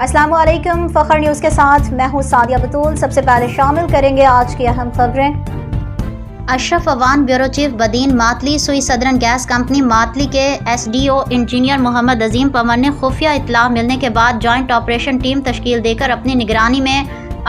السلام علیکم، فخر نیوز کے ساتھ میں ہوں سعدیہ بطول۔ سب سے پہلے شامل کریں گے آج کی اہم خبریں۔ Ashraf Awan bureau chief Badin Matli Sui southern gas company Matli کے S D O engineer Muhammad Azeem Pamar نے خفیہ اطلاع ملنے کے بعد جوائنٹ آپریشن ٹیم تشکیل دے کر اپنی نگرانی میں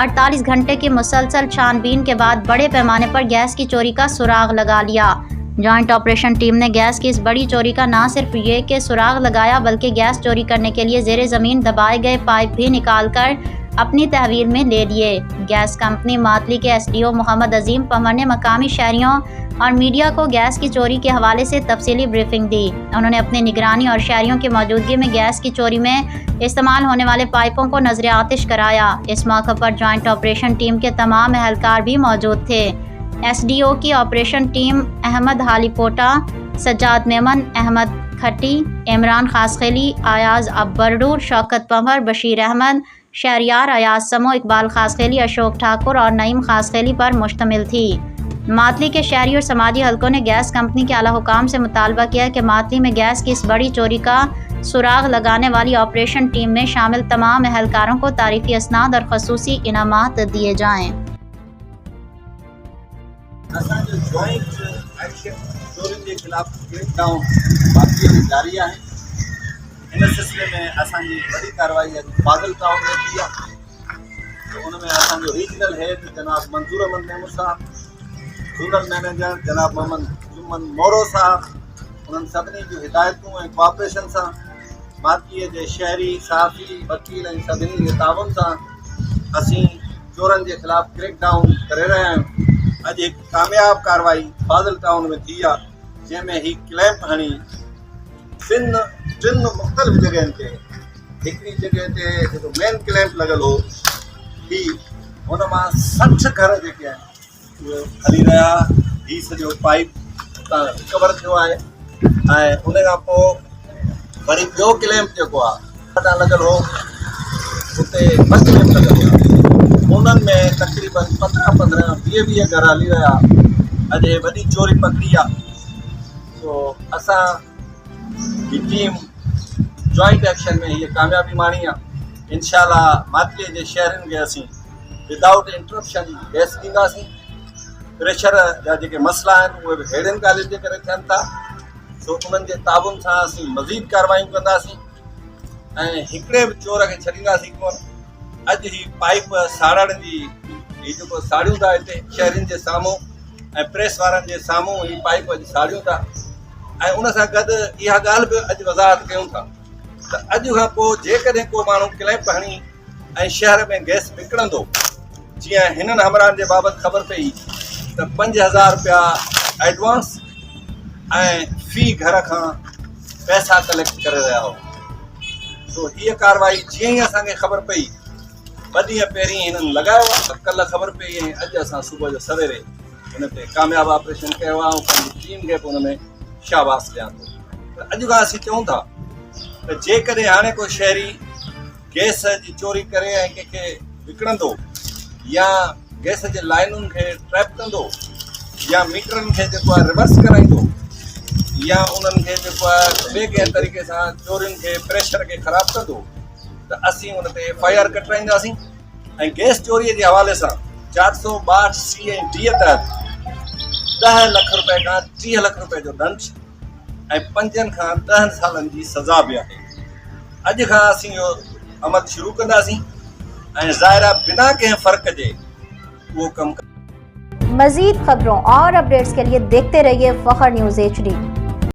48 گھنٹے کی مسلسل چھان بین کے بعد بڑے پیمانے پر گیس کی چوری کا سراغ لگا لیا۔ جوائنٹ آپریشن ٹیم نے گیس کی اس بڑی چوری کا نہ صرف یہ کہ سراغ لگایا بلکہ گیس چوری کرنے کے لیے زیر زمین دبائے گئے پائپ بھی نکال کر اپنی تحویل میں لے لیے۔ گیس کمپنی ماتلی کے ایس ڈی او محمد عظیم پمر نے مقامی شہریوں اور میڈیا کو گیس کی چوری کے حوالے سے تفصیلی بریفنگ دی۔ انہوں نے اپنی نگرانی اور شہریوں کی موجودگی میں گیس کی چوری میں استعمال ہونے والے پائپوں کو نظر آتش کرایا۔ اس موقع پر جوائنٹ آپریشن ٹیم کے تمام اہلکار بھی موجود تھے۔ ایس ڈی او کی آپریشن ٹیم احمد حالی پوٹا، سجاد میمن، احمد کھٹی، عمران خاسخیلی، ایاز ابردور، شوکت پمر، بشیر احمد، شہریار ایاز سمو، اقبال خاسخیلی، اشوک ٹھاکر اور نعیم خاسخیلی پر مشتمل تھی۔ ماتلی کے شہری اور سماجی حلقوں نے گیس کمپنی کے اعلیٰ حکام سے مطالبہ کیا کہ ماتلی میں گیس کی اس بڑی چوری کا سراغ لگانے والی آپریشن ٹیم میں شامل تمام اہلکاروں کو تعریفی اسناد اور خصوصی انعامات دیے جائیں۔ असांजो जॉइंट एक्शन चोरियुनि जे ख़िलाफ़ क्रेक डाउन बाक़ी जारी आहे। हिन सिलसिले में असांजी वॾी कार्रवाई अॼु फाज़िल टाउन में थी आहे। तो उन में असांजो रीजनल हेड जनाब मंज़ूर अहमद मेमूर साहब, ज़ोनल मैनेजर जनाब मोहम्मद जुम्मन मोरो साहब, उन्हनि सभिनी जूं हिदायतूं ऐं कोऑपरेशन सां मातलीअ जे शहरी सहाफ़ी वकील ऐं सभिनी जे ताउन सां असीं चोरनि जे ख़िलाफ़ क्रेक डाउन करे रहिया आहियूं। अॼु हिकु कामयाबु कार्रवाई फाज़िल टाउन में थी आहे, जंहिंमें ही क्लैम्प हणी टिनि मुख़्तलिफ़ जॻहियुनि ते, हिकिड़ी जॻह ते जेको मेन क्लैम्प लॻल हो ही हुन मां 60 घर जेके आहिनि उहे हली रहिया। ही सॼो पाइप उतां रिकवर थियो आहे ऐं उन खां पोइ वरी ॿियो क्लैम्प जेको आहे उतां लॻल हो, उते ॿ क्लैम्प लॻल हुआ। उन्हनि में तक़रीबन 15-20 घर हली रहिया। अॼु वॾी चोरी पकड़ी आहे। तो असां जी टीम जॉइंट एक्शन में हीअ कामयाबी माणी आहे। इंशाअल्लाह मातलीअ जे शहरनि खे असीं विदाउट इंटरप्शन गैस ॾींदासीं। प्रेशर जा जेके मसइला आहिनि उहे बि अहिड़ियुनि ॻाल्हियुनि जे करे थियनि था। सो उन्हनि जे ताबुन सां असीं मज़ीद कार्रवाइयूं कंदासीं ऐं हिकिड़े बि चोर खे छॾींदासीं कोन। अॼु ही पाइप साड़ण जी ही जेको साड़ियूं था हिते शहरनि जे साम्हूं ऐं प्रेस वारनि जे साम्हूं ही पाइप अॼु साड़ियूं था ऐं उन सां गॾु इहा ॻाल्हि बि अॼु वज़ाहत कयूं था त अॼु खां पोइ जेकॾहिं को माण्हू क्लैम्प हणी ऐं शहर में गैस विकिणंदो, जीअं हिननि हमराहनि जे बाबति ख़बर पई त 5000 रुपया एडवांस ऐं फी घर खां पैसा कलेक्ट करे रहिया हो। तो हीअ कार्रवाई जीअं ई असांखे ख़बर पई, 2 ॾींहं पहिरीं हिननि लॻायो आहे। कल्ह ख़बर पई ऐं अॼु असां सुबुह जो सवेरे हिन ते कामयाबु ऑपरेशन कयो आहे ऐं पंहिंजी टीम खे बि हुन में शाबाश ॾियां थो। त अॼु खां असीं चऊं था त जेकॾहिं हाणे को शहरी गैस जी चोरी करे ऐं कंहिंखे विकिणंदो या गैस जे लाइनुनि खे ट्रैप कंदो या मीटरनि खे जेको आहे रिवर्स कराईंदो या उन्हनि खे जेको आहे ॿिए कंहिं तरीक़े सां चोरियुनि खे प्रेशर खे ख़राबु कंदो त असीं उन ते FIR कटाईंदासीं। ऐं गैस चोरीअ जे हवाले सां 462 CID तहत 10 लख रुपए खां 30 लख रुपए जो दंड ऐं 5 खां 10 सालनि जी सज़ा बि आहे। अॼु खां असीं इहो अमल शुरू कंदासीं ऐं ज़ाहिर बिना कंहिं फ़र्क़ जे उहो कमु। मज़ीद खबरों और अपडेट्स के लिए देखते रहिए फखर न्यूज़ HD।